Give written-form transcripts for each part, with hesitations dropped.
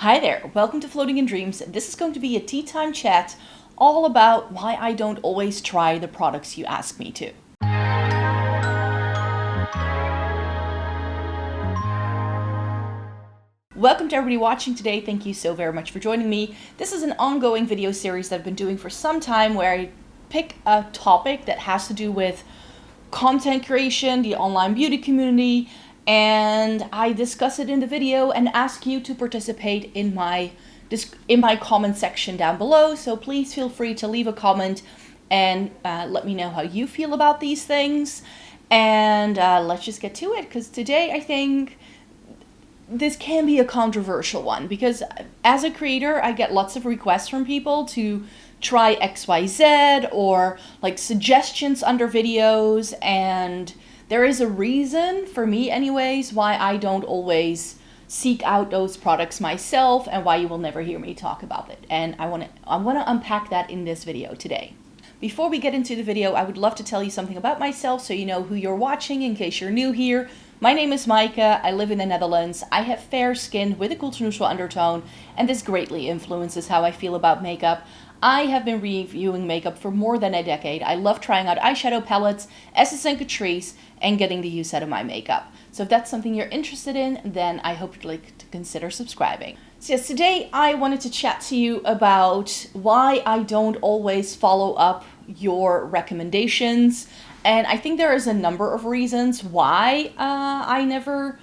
Hi there, welcome to Floating in Dreams. This is going to be a tea time chat all about why I don't always try the products you ask me to. Welcome to everybody watching today. Thank you so very much for joining me. This is an ongoing video series that I've been doing for some time where I pick a topic that has to do with content creation, the online beauty community, and I discuss it in the video and ask you to participate in my comment section down below. So please feel free to leave a comment and let me know how you feel about these things. And let's just get to it, because today I think this can be a controversial one, because as a creator I get lots of requests from people to try XYZ or like suggestions under videos, and there is a reason, for me anyways, why I don't always seek out those products myself and why you will never hear me talk about it. And I want to unpack that in this video today. Before we get into the video, I would love to tell you something about myself so you know who you're watching in case you're new here. My name is Maaike, I live in the Netherlands, I have fair skin with a cool to neutral undertone, and this greatly influences how I feel about makeup. I have been reviewing makeup for more than a decade. I love trying out eyeshadow palettes, Essence and Catrice, and getting the use out of my makeup. So if that's something you're interested in, then I hope you'd like to consider subscribing. So yes, today I wanted to chat to you about why I don't always follow up your recommendations. And I think there is a number of reasons why I never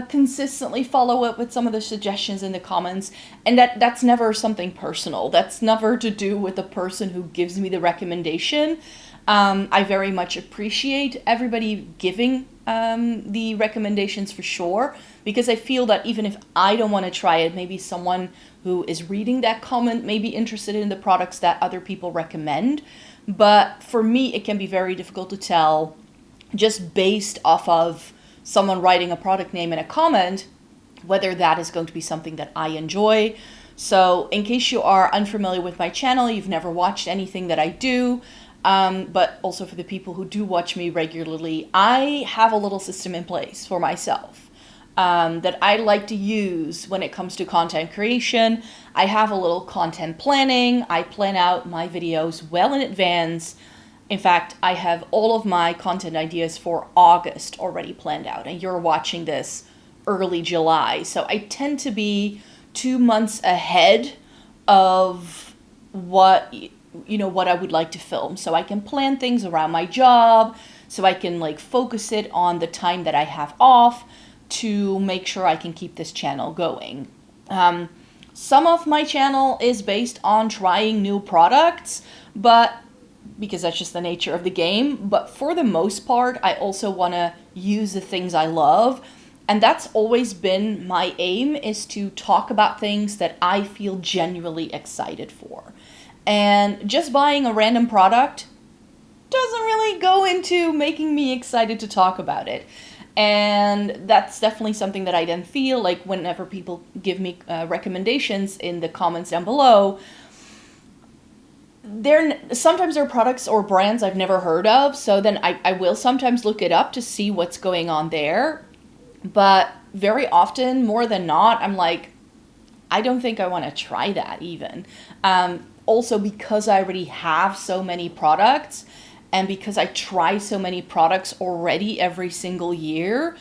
consistently follow up with some of the suggestions in the comments, and that's never something personal. That's never to do with the person who gives me the recommendation. I very much appreciate everybody giving the recommendations for sure, because I feel that even if I don't want to try it, maybe someone who is reading that comment may be interested in the products that other people recommend. But for me, it can be very difficult to tell just based off of someone writing a product name in a comment whether that is going to be something that I enjoy. So in case you are unfamiliar with my channel, you've never watched anything that I do, but also for the people who do watch me regularly, I have a little system in place for myself that I like to use when it comes to content creation. I have a little content planning. I plan out my videos well in advance. In fact, I have all of my content ideas for August already planned out, and you're watching this early July. So I tend to be 2 months ahead of what I would like to film. So I can plan things around my job, so I can like focus it on the time that I have off to make sure I can keep this channel going. Some of my channel is based on trying new products, but because that's just the nature of the game. But for the most part, I also want to use the things I love. And that's always been my aim, is to talk about things that I feel genuinely excited for. And just buying a random product doesn't really go into making me excited to talk about it. And that's definitely something that I then feel like whenever people give me recommendations in the comments down below, sometimes they're products or brands I've never heard of, so then I will sometimes look it up to see what's going on there. But very often, more than not, I'm like, I don't think I want to try that even. Also, because I already have so many products, and because I try so many products already every single year,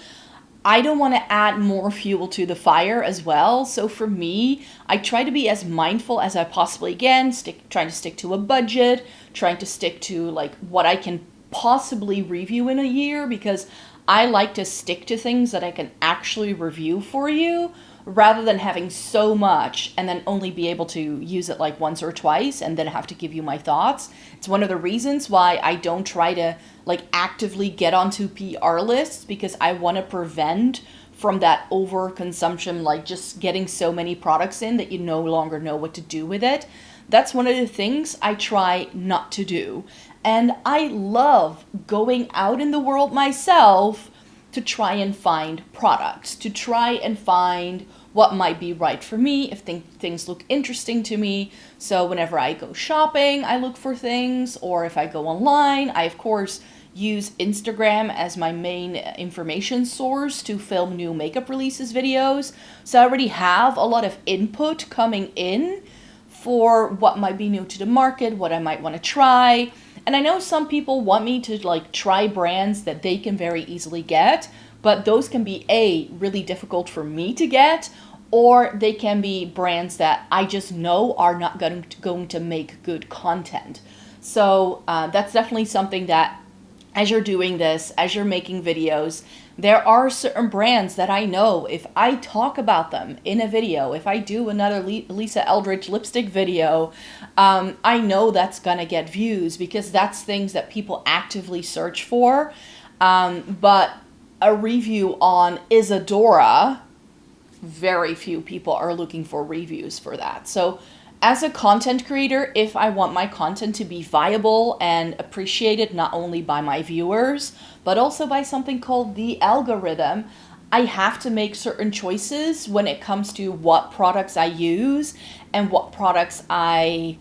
I don't want to add more fuel to the fire as well. So for me, I try to be as mindful as I possibly can, trying to stick to a budget, trying to stick to like what I can possibly review in a year, because I like to stick to things that I can actually review for you, rather than having so much and then only be able to use it like once or twice and then have to give you my thoughts. It's one of the reasons why I don't try to like actively get onto PR lists, because I want to prevent from that overconsumption, like just getting so many products in that you no longer know what to do with it. That's one of the things I try not to do. And I love going out in the world myself to try and find products, to try and find what might be right for me, if things look interesting to me. So whenever I go shopping, I look for things, or if I go online, I of course use Instagram as my main information source to film new makeup releases videos. So I already have a lot of input coming in for what might be new to the market, what I might want to try. And I know some people want me to like try brands that they can very easily get, but those can be really difficult for me to get, or they can be brands that I just know are not going to make good content. So that's definitely something that as you're doing this, as you're making videos, there are certain brands that I know if I talk about them in a video, if I do another Lisa Eldrige lipstick video, I know that's gonna get views because that's things that people actively search for. But a review on Isadora, very few people are looking for reviews for that. So as a content creator, if I want my content to be viable and appreciated not only by my viewers, but also by something called the algorithm, I have to make certain choices when it comes to what products I use and what products I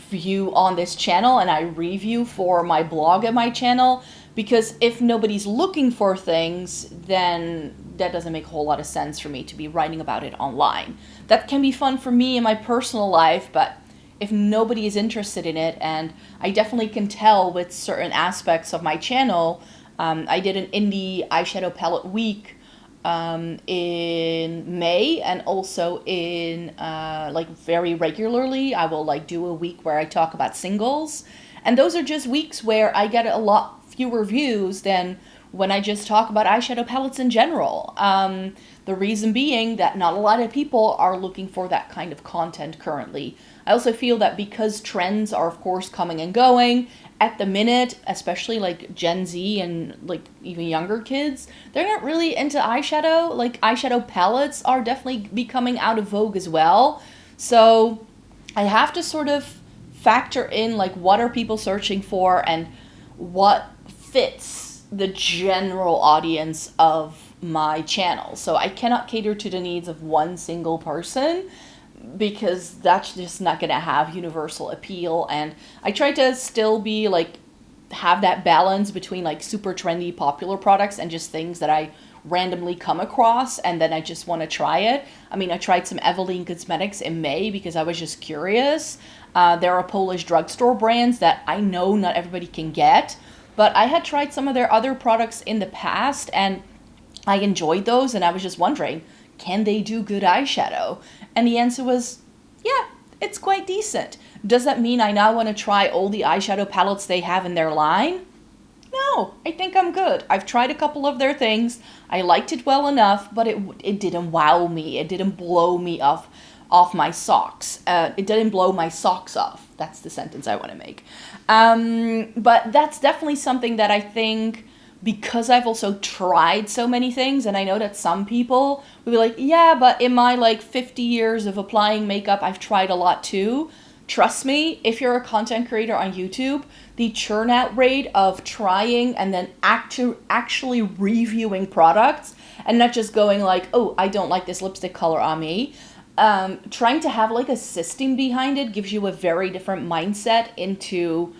view on this channel and I review for my blog and my channel. Because if nobody's looking for things, then that doesn't make a whole lot of sense for me to be writing about it online. That can be fun for me in my personal life, but if nobody is interested in it, and I definitely can tell with certain aspects of my channel, I did an indie eyeshadow palette week in May, and also in like very regularly, I will like do a week where I talk about singles. And those are just weeks where I get a lot fewer views than when I just talk about eyeshadow palettes in general. The reason being that not a lot of people are looking for that kind of content currently. I also feel that because trends are of course coming and going, at the minute, especially like Gen Z and like even younger kids, they're not really into eyeshadow. Like eyeshadow palettes are definitely becoming out of vogue as well. So I have to sort of factor in like what are people searching for and what fits the general audience of my channel. So I cannot cater to the needs of one single person because that's just not going to have universal appeal. And I try to still be like, have that balance between like super trendy popular products and just things that I randomly come across and then I just want to try it. I mean, I tried some Eveline cosmetics in May because I was just curious. There are Polish drugstore brands that I know not everybody can get, but I had tried some of their other products in the past and I enjoyed those, and I was just wondering, can they do good eyeshadow? And the answer was, yeah, it's quite decent. Does that mean I now want to try all the eyeshadow palettes they have in their line? No, I think I'm good. I've tried a couple of their things. I liked it well enough, but it didn't wow me. It didn't blow me off my socks. It didn't blow my socks off. That's the sentence I want to make. But that's definitely something that I think, because I've also tried so many things, and I know that some people will be like, yeah, but in my like 50 years of applying makeup, I've tried a lot too. Trust me, if you're a content creator on YouTube, the churn out rate of trying and then actually reviewing products and not just going like, oh, I don't like this lipstick color on me. Trying to have like a system behind it gives you a very different mindset into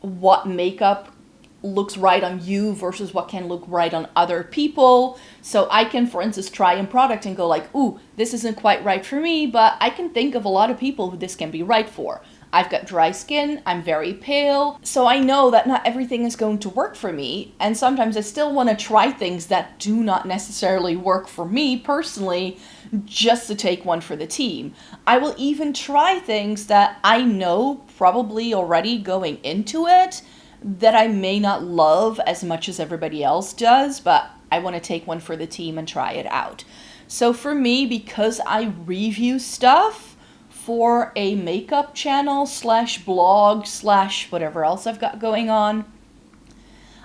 what makeup looks right on you versus what can look right on other people. So I can, for instance, try a product and go like, ooh, this isn't quite right for me, but I can think of a lot of people who this can be right for. I've got dry skin, I'm very pale, so I know that not everything is going to work for me, and sometimes I still want to try things that do not necessarily work for me personally, just to take one for the team. I will even try things that I know probably already going into it that I may not love as much as everybody else does, but I want to take one for the team and try it out. So for me, because I review stuff for a makeup channel / blog / whatever else I've got going on,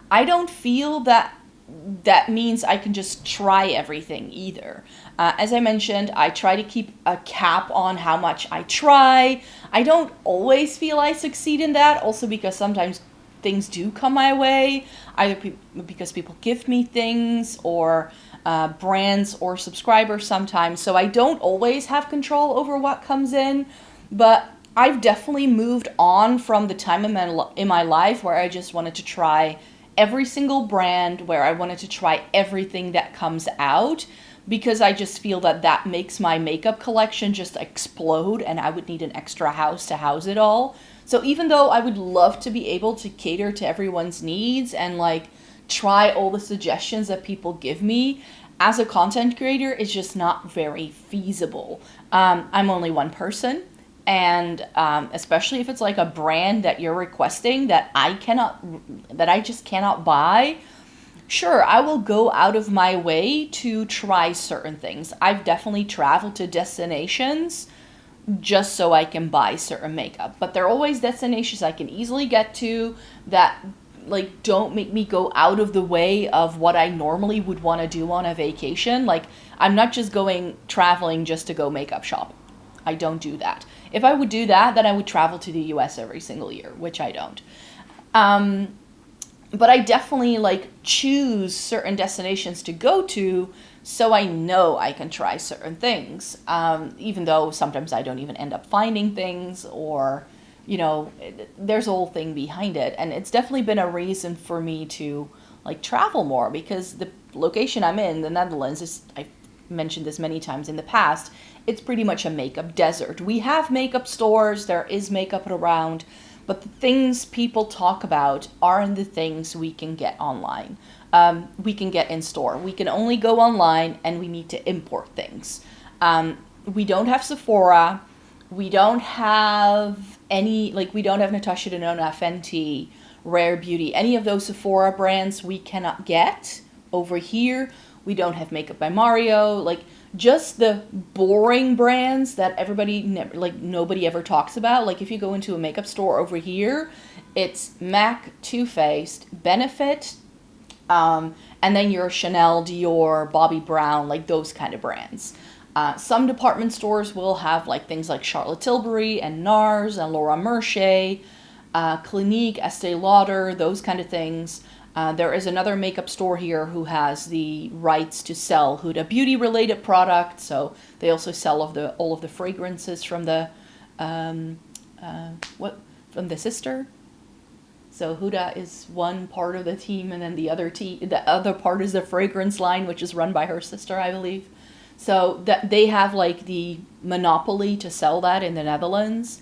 I don't feel that means I can just try everything either. As I mentioned, I try to keep a cap on how much I try. I don't always feel I succeed in that, also because sometimes things do come my way, either because people give me things or brands or subscribers sometimes. So I don't always have control over what comes in, but I've definitely moved on from the time in my life where I just wanted to try every single brand, where I wanted to try everything that comes out, because I just feel that that makes my makeup collection just explode, and I would need an extra house to house it all. So even though I would love to be able to cater to everyone's needs and like try all the suggestions that people give me, as a content creator, it's just not very feasible. I'm only one person, and especially if it's like a brand that you're requesting that I just cannot buy. Sure, I will go out of my way to try certain things. I've definitely traveled to destinations just so I can buy certain makeup, but they're always destinations I can easily get to that like don't make me go out of the way of what I normally would want to do on a vacation. Like, I'm not just going traveling just to go makeup shop. I don't do that. If I would do that, then I would travel to the US every single year, which I don't. But I definitely like choose certain destinations to go to so I know I can try certain things, even though sometimes I don't even end up finding things, or there's a whole thing behind it. And it's definitely been a reason for me to like travel more, because the location I'm in, the Netherlands, is, I've mentioned this many times in the past, it's pretty much a makeup desert. We have makeup stores, there is makeup around, but the things people talk about aren't the things we can get online. We can get in store. We can only go online, and we need to import things. We don't have Sephora. We don't have we don't have Natasha Denona, Fenty, Rare Beauty. Any of those Sephora brands we cannot get over here. We don't have Makeup by Mario. Like, just the boring brands that nobody ever talks about. Like, if you go into a makeup store over here, it's MAC, Too Faced, Benefit, and then your Chanel, Dior, Bobbi Brown, like those kind of brands. Some department stores will have like things like Charlotte Tilbury and NARS and Laura Mercier, Clinique, Estee Lauder, those kind of things. There is another makeup store here who has the rights to sell Huda Beauty related products, so they also sell all of the fragrances from the sister. So Huda is one part of the team, and then the other part is the fragrance line, which is run by her sister, I believe. So that they have like the monopoly to sell that in the Netherlands.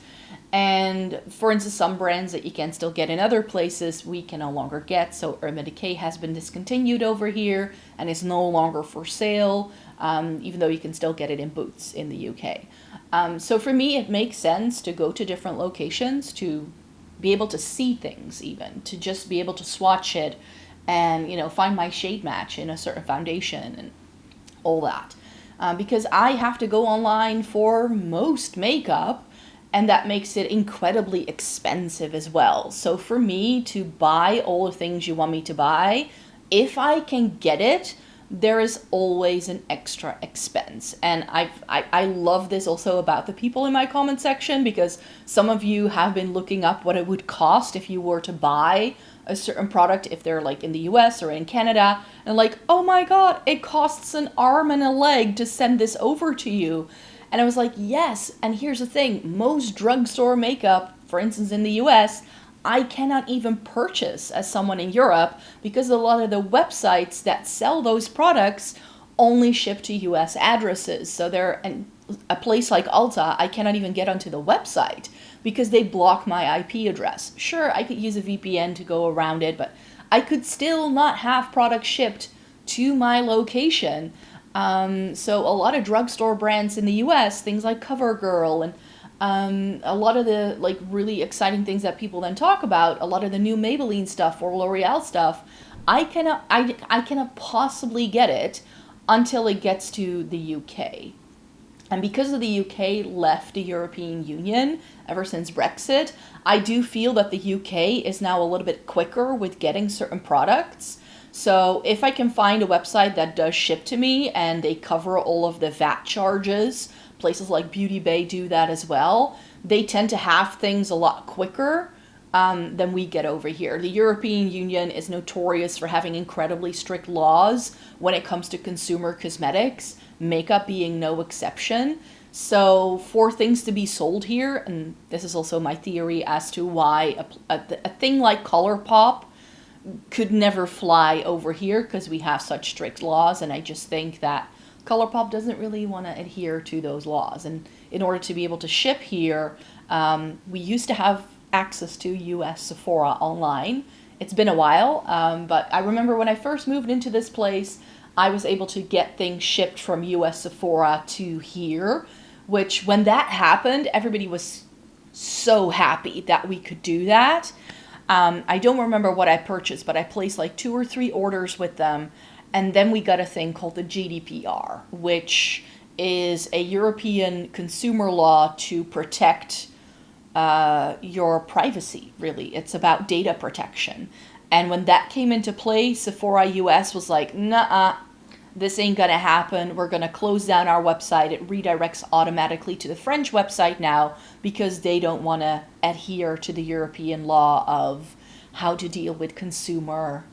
And for instance, some brands that you can still get in other places, we can no longer get. So Urban Decay has been discontinued over here and is no longer for sale, even though you can still get it in Boots in the UK. So for me, it makes sense to go to different locations to be able to see things, even to just be able to swatch it and, find my shade match in a certain foundation and all that. Because I have to go online for most makeup, and that makes it incredibly expensive as well. So for me to buy all the things you want me to buy, if I can get it, there is always an extra expense. And I love this also about the people in my comment section, because some of you have been looking up what it would cost if you were to buy a certain product, if they're like in the US or in Canada, and like, oh my god, it costs an arm and a leg to send this over to you. And I was like, yes, and here's the thing, most drugstore makeup, for instance in the US, I cannot even purchase as someone in Europe, because a lot of the websites that sell those products only ship to US addresses. So a place like Ulta, I cannot even get onto the website because they block my IP address. Sure, I could use a VPN to go around it, but I could still not have products shipped to my location. So a lot of drugstore brands in the US, things like CoverGirl and a lot of the like really exciting things that people then talk about, a lot of the new Maybelline stuff or L'Oreal stuff, I cannot possibly get it until it gets to the UK. And because of the UK left the European Union ever since Brexit, I do feel that the UK is now a little bit quicker with getting certain products. So if I can find a website that does ship to me and they cover all of the VAT charges, places like Beauty Bay do that as well, they tend to have things a lot quicker than we get over here. The European Union is notorious for having incredibly strict laws when it comes to consumer cosmetics, makeup being no exception. So for things to be sold here, and this is also my theory as to why a thing like ColourPop could never fly over here because we have such strict laws. And I just think that ColourPop doesn't really want to adhere to those laws. And in order to be able to ship here, we used to have access to US Sephora online. It's been a while, but I remember when I first moved into this place, I was able to get things shipped from US Sephora to here, which when that happened, everybody was so happy that we could do that. I don't remember what I purchased, but I placed like 2 or 3 orders with them. And then we got a thing called the GDPR, which is a European consumer law to protect your privacy, really. It's about data protection. And when that came into play, Sephora US was like, nah, this ain't gonna happen. We're gonna close down our website. It redirects automatically to the French website now because they don't want to adhere to the European law of how to deal with consumer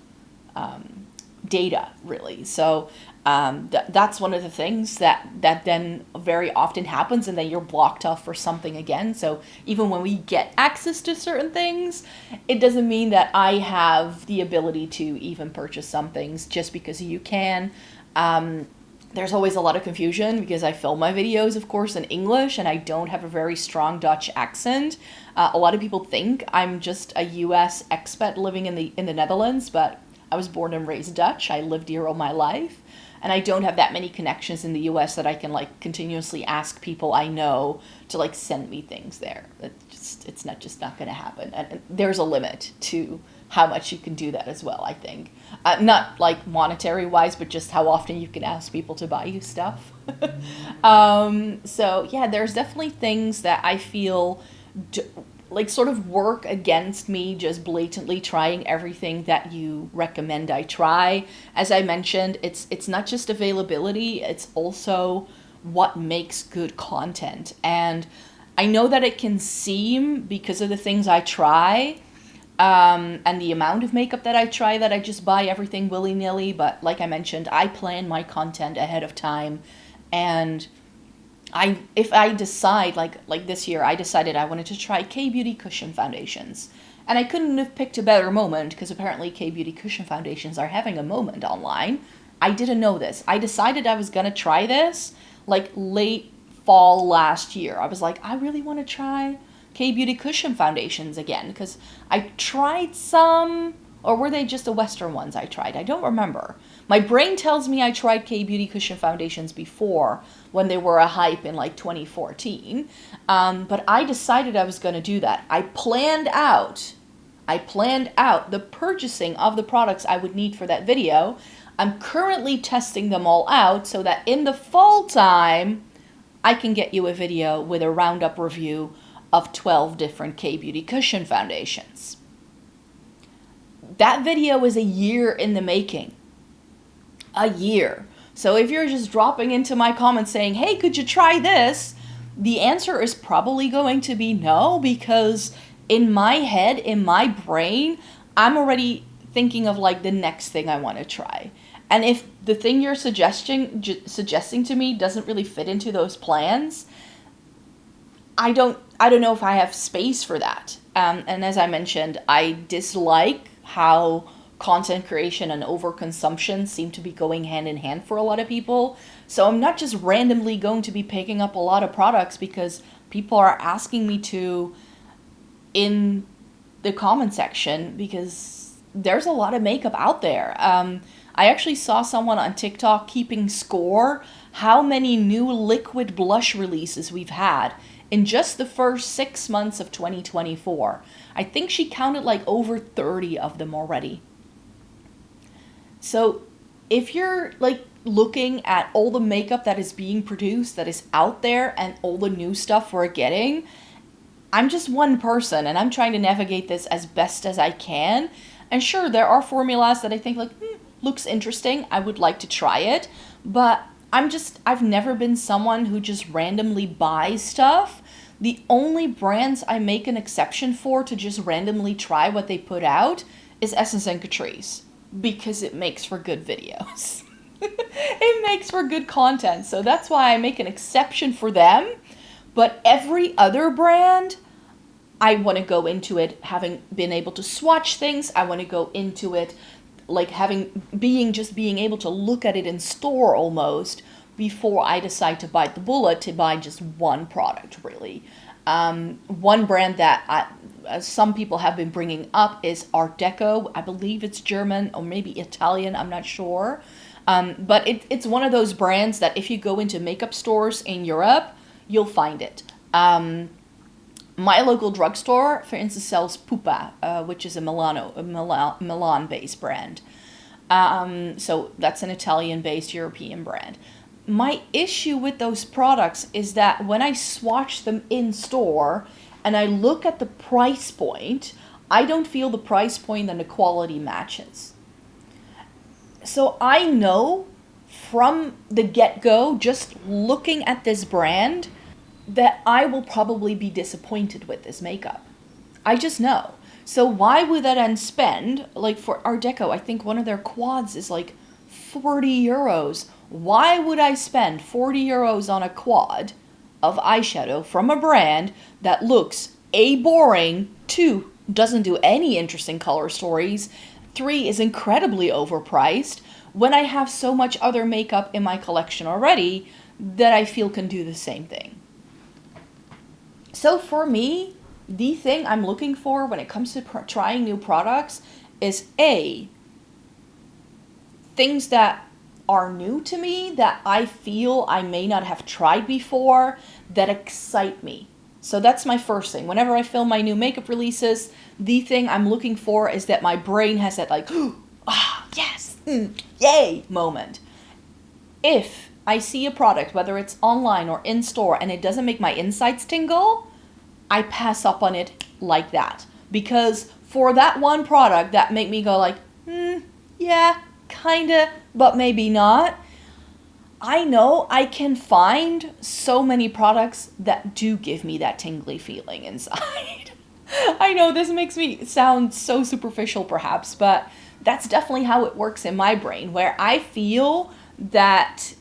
data, really. So that's one of the things that then very often happens, and then you're blocked off for something again. So even when we get access to certain things, it doesn't mean that I have the ability to even purchase some things just because you can. There's always a lot of confusion because I film my videos, of course, in English, and I don't have a very strong Dutch accent. A lot of people think I'm just a US expat living in the Netherlands, but I was born and raised Dutch. I lived here all my life, and I don't have that many connections in the US that I can like continuously ask people I know to like send me things there. It's not going to happen. And there's a limit to how much you can do that as well, I think. Not like monetary wise, but just how often you can ask people to buy you stuff. So yeah, there's definitely things that I feel like sort of work against me just blatantly trying everything that you recommend I try. As I mentioned, it's not just availability, it's also what makes good content. And I know that it can seem, because of the things I try, and the amount of makeup that I try, that I just buy everything willy-nilly, but like I mentioned, I plan my content ahead of time, and if I decide, like this year, I decided I wanted to try K-Beauty cushion foundations. And I couldn't have picked a better moment, because apparently K-Beauty cushion foundations are having a moment online. I didn't know this. I decided I was going to try this, like, late fall last year. I was like, I really want to try K-Beauty cushion foundations again, because I tried some, or were they just the Western ones I tried? I don't remember. My brain tells me I tried K-Beauty cushion foundations before, when they were a hype in like 2014, but I decided I was going to do that. I planned out the purchasing of the products I would need for that video. I'm currently testing them all out so that in the fall time, I can get you a video with a roundup review of 12 different K-Beauty cushion foundations. That video is a year in the making. A year. So if you're just dropping into my comments saying, hey, could you try this? The answer is probably going to be no, because in my head, in my brain, I'm already thinking of like the next thing I want to try. And if the thing you're suggesting to me doesn't really fit into those plans, I don't know if I have space for that. And as I mentioned, I dislike how content creation and overconsumption seem to be going hand in hand for a lot of people. So I'm not just randomly going to be picking up a lot of products because people are asking me to in the comment section, because there's a lot of makeup out there. I actually saw someone on TikTok keeping score how many new liquid blush releases we've had in just the first 6 months of 2024. I think she counted like over 30 of them already. So if you're like looking at all the makeup that is being produced, that is out there, and all the new stuff we're getting, I'm just one person and I'm trying to navigate this as best as I can. And sure, there are formulas that I think like, looks interesting, I would like to try it, but I've never been someone who just randomly buys stuff. The only brands I make an exception for to just randomly try what they put out is Essence and Catrice, because it makes for good videos. It makes for good content, so that's why I make an exception for them. But every other brand, I want to go into it having been able to swatch things. I want to go into it like being able to look at it in store almost before I decide to bite the bullet to buy just one product, really. One brand that some people have been bringing up is Art Deco. I believe it's German or maybe Italian, I'm not sure. But it's one of those brands that if you go into makeup stores in Europe, you'll find it. My local drugstore, for instance, sells Pupa, which is a Milan-based brand. So that's an Italian-based European brand. My issue with those products is that when I swatch them in store and I look at the price point, I don't feel the price point and the quality matches. So I know from the get-go, just looking at this brand, that I will probably be disappointed with this makeup. I just know. So why would I then spend, like for Art Deco, I think one of their quads is like 40 euros. Why would I spend 40 euros on a quad of eyeshadow from a brand that looks A, boring, 2, doesn't do any interesting color stories, 3, is incredibly overpriced, when I have so much other makeup in my collection already that I feel can do the same thing? So for me, the thing I'm looking for when it comes to trying new products is A, things that are new to me that I feel I may not have tried before that excite me. So that's my first thing. Whenever I film my new makeup releases, the thing I'm looking for is that my brain has that like, yes, yay moment. If I see a product, whether it's online or in store, and it doesn't make my insides tingle, I pass up on it like that. Because for that one product that make me go like, yeah, kinda, but maybe not, I know I can find so many products that do give me that tingly feeling inside. I know this makes me sound so superficial perhaps, but that's definitely how it works in my brain, where I feel that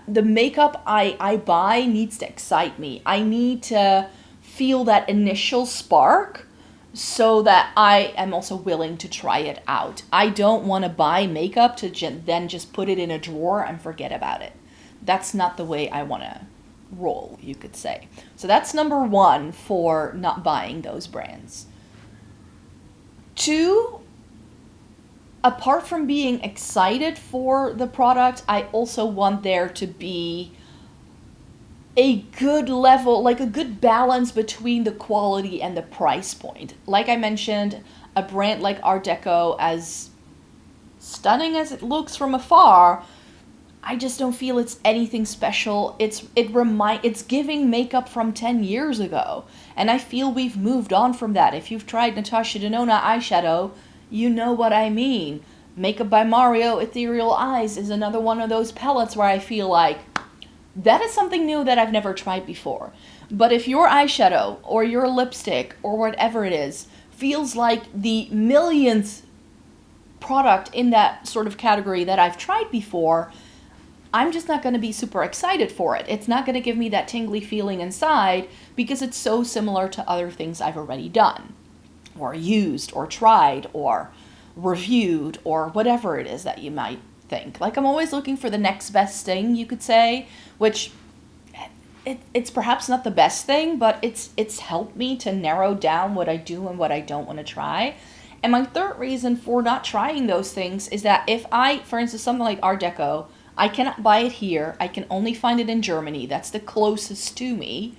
the makeup I buy needs to excite me. I need to feel that initial spark so that I am also willing to try it out. I don't want to buy makeup to then just put it in a drawer and forget about it. That's not the way I want to roll, you could say. So that's number 1 for not buying those brands. 2, apart from being excited for the product, I also want there to be a good level, like a good balance between the quality and the price point. Like I mentioned, a brand like Art Deco, as stunning as it looks from afar, I just don't feel it's anything special. It's giving makeup from 10 years ago, and I feel we've moved on from that. If you've tried Natasha Denona eyeshadow, you know what I mean. Makeup by Mario Ethereal Eyes is another one of those palettes where I feel like that is something new that I've never tried before. But if your eyeshadow or your lipstick or whatever it is feels like the millionth product in that sort of category that I've tried before, I'm just not going to be super excited for it. It's not going to give me that tingly feeling inside because it's so similar to other things I've already done or used or tried or reviewed or whatever it is that you might think. Like, I'm always looking for the next best thing, you could say, which it's perhaps not the best thing, but it's helped me to narrow down what I do and what I don't want to try. And my third reason for not trying those things is that if I, for instance, something like Art Deco, I cannot buy it here. I can only find it in Germany. That's the closest to me.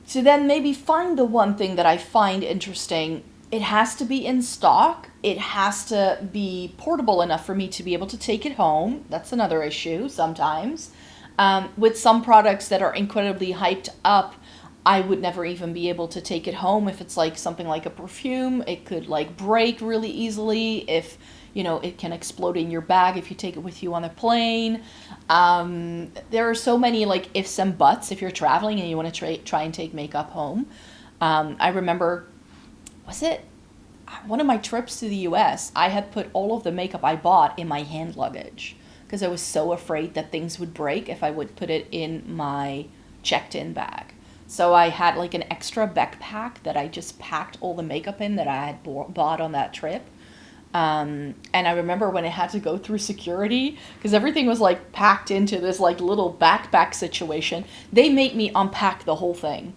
So then maybe find the one thing that I find interesting. It has to be in stock. It has to be portable enough for me to be able to take it home. That's another issue sometimes. With some products that are incredibly hyped up, I would never even be able to take it home. If it's like something like a perfume, it could like break really easily. If, it can explode in your bag if you take it with you on a plane. There are so many like ifs and buts if you're traveling and you want to try and take makeup home. I remember, was it one of my trips to the US? I had put all of the makeup I bought in my hand luggage because I was so afraid that things would break if I would put it in my checked-in bag. So I had like an extra backpack that I just packed all the makeup in that I had bought on that trip. And I remember when it had to go through security, because everything was like packed into this like little backpack situation, they made me unpack the whole thing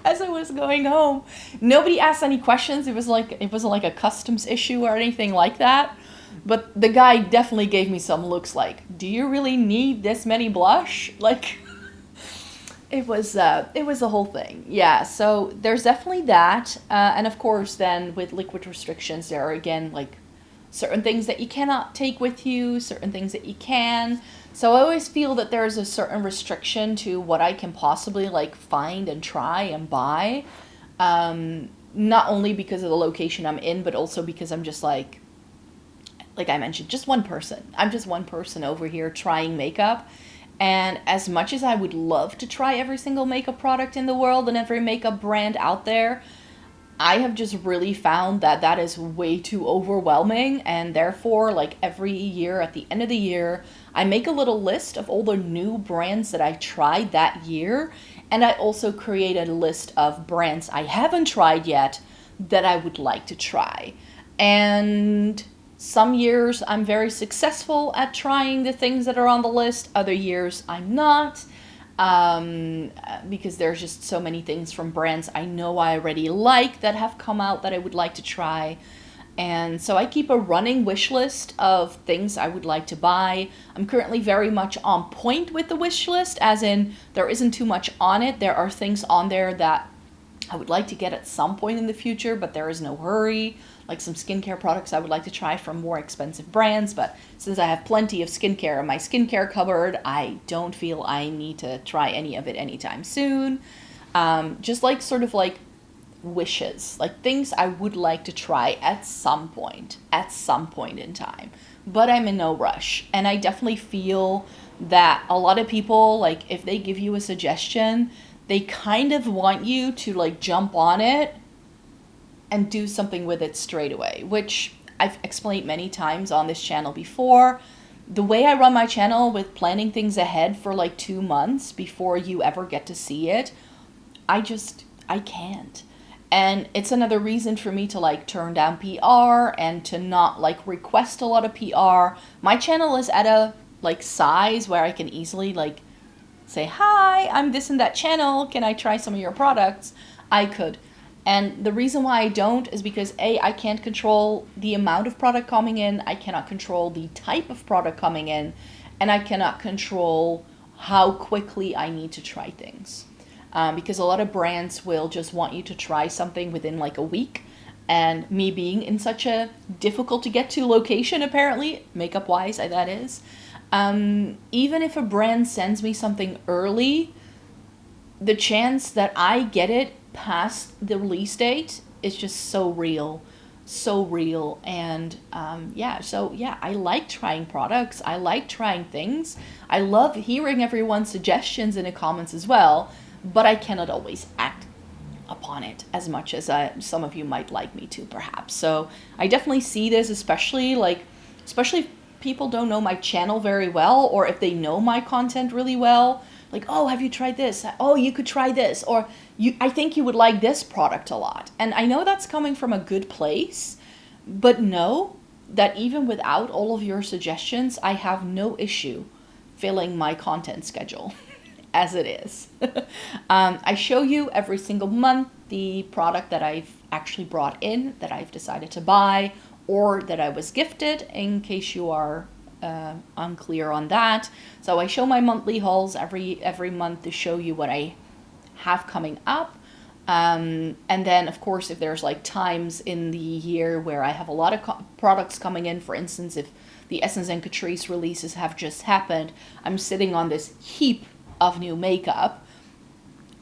as I was going home. Nobody asked any questions. It wasn't like a customs issue or anything like that. But the guy definitely gave me some looks like, do you really need this many blush? Like, it was a whole thing. Yeah, so there's definitely that. And of course, then with liquid restrictions, there are again, like, certain things that you cannot take with you, certain things that you can. So I always feel that there's a certain restriction to what I can possibly, like, find and try and buy. Not only because of the location I'm in, but also because I'm just like I mentioned, just one person. I'm just one person over here trying makeup. And as much as I would love to try every single makeup product in the world and every makeup brand out there, I have just really found that that is way too overwhelming. And therefore, like every year, at the end of the year, I make a little list of all the new brands that I tried that year. And I also create a list of brands I haven't tried yet that I would like to try. And some years I'm very successful at trying the things that are on the list. Other years I'm not, because there's just so many things from brands I know I already like that have come out that I would like to try. And so I keep a running wish list of things I would like to buy. I'm currently very much on point with the wish list, as in there isn't too much on it. There are things on there that I would like to get at some point in the future, but there is no hurry. Like some skincare products I would like to try from more expensive brands, but since I have plenty of skincare in my skincare cupboard, I don't feel I need to try any of it anytime soon. Just like sort of like wishes, like things I would like to try at some point in time, but I'm in no rush. And I definitely feel that a lot of people, like if they give you a suggestion, they kind of want you to like jump on it and do something with it straight away, which I've explained many times on this channel before. The way I run my channel with planning things ahead for like 2 months before you ever get to see it, I can't. And it's another reason for me to like turn down PR and to not like request a lot of PR. My channel is at a like size where I can easily like say, hi, I'm this and that channel, can I try some of your products? I could. And the reason why I don't is because A, I can't control the amount of product coming in, I cannot control the type of product coming in, and I cannot control how quickly I need to try things. Because a lot of brands will just want you to try something within like a week, and me being in such a difficult to get to location, apparently, makeup wise, that is, even if a brand sends me something early, the chance that I get it past the release date is just so real. And I like trying products. I like trying things. I love hearing everyone's suggestions in the comments as well, but I cannot always act upon it as much as some of you might like me to, perhaps. So I definitely see this, especially if people don't know my channel very well, or if they know my content really well, like, oh, have you tried this? Oh, you could try this. Or I think you would like this product a lot. And I know that's coming from a good place, but know that even without all of your suggestions, I have no issue filling my content schedule as it is. I show you every single month the product that I've actually brought in, that I've decided to buy, or that I was gifted, in case you are unclear on that. So I show my monthly hauls every month to show you what I have coming up. And then, of course, if there's like times in the year where I have a lot of products coming in, for instance, if the Essence and Catrice releases have just happened, I'm sitting on this heap of new makeup,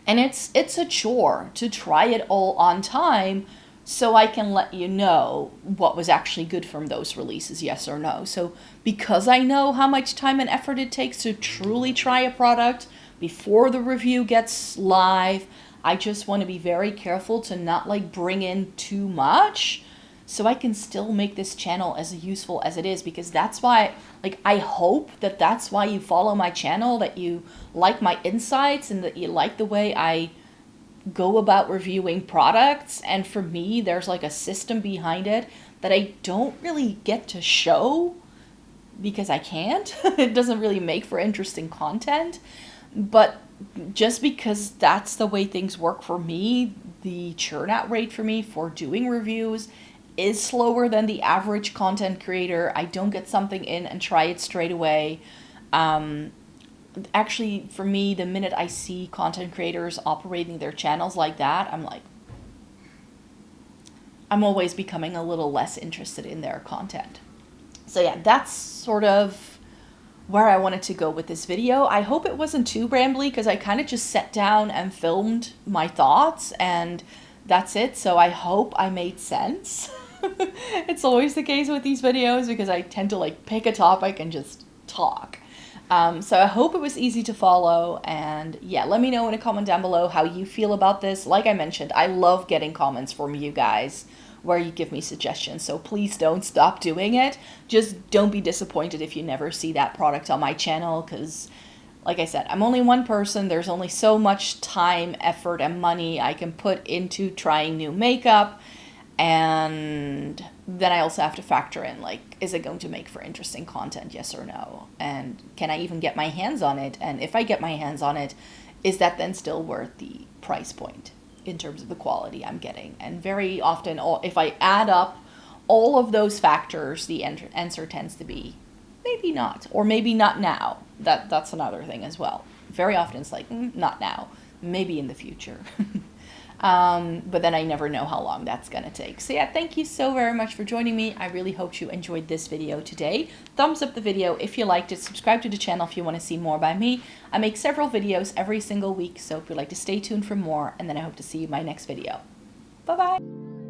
and it's a chore to try it all on time, so I can let you know what was actually good from those releases, yes or no. So because I know how much time and effort it takes to truly try a product before the review gets live, I just want to be very careful to not like bring in too much, so I can still make this channel as useful as it is, because that's why, like, I hope that that's why you follow my channel, that you like my insights and that you like the way I go about reviewing products. And for me, there's like a system behind it that I don't really get to show because I can't. It doesn't really make for interesting content. But just because that's the way things work for me, the churn out rate for me for doing reviews is slower than the average content creator. I don't get something in and try it straight away. Actually, for me, the minute I see content creators operating their channels like that, I'm like, I'm always becoming a little less interested in their content. So yeah, that's sort of where I wanted to go with this video. I hope it wasn't too rambly, because I kind of just sat down and filmed my thoughts and that's it. So I hope I made sense. It's always the case with these videos because I tend to like pick a topic and just talk. So I hope it was easy to follow, and yeah, let me know in a comment down below how you feel about this. Like I mentioned, I love getting comments from you guys where you give me suggestions, so please don't stop doing it. Just don't be disappointed if you never see that product on my channel, because like I said, I'm only one person. There's only so much time, effort, and money I can put into trying new makeup. And then I also have to factor in, like, is it going to make for interesting content, yes or no? And can I even get my hands on it? And if I get my hands on it, is that then still worth the price point in terms of the quality I'm getting? And very often, if I add up all of those factors, the answer tends to be maybe not, or maybe not now. That's another thing as well. Very often it's like, not now, maybe in the future. But then I never know how long that's going to take. So yeah, thank you so very much for joining me. I really hope you enjoyed this video today. Thumbs up the video if you liked it. Subscribe to the channel if you want to see more by me. I make several videos every single week, so if you'd like to stay tuned for more, and then I hope to see you in my next video. Bye-bye.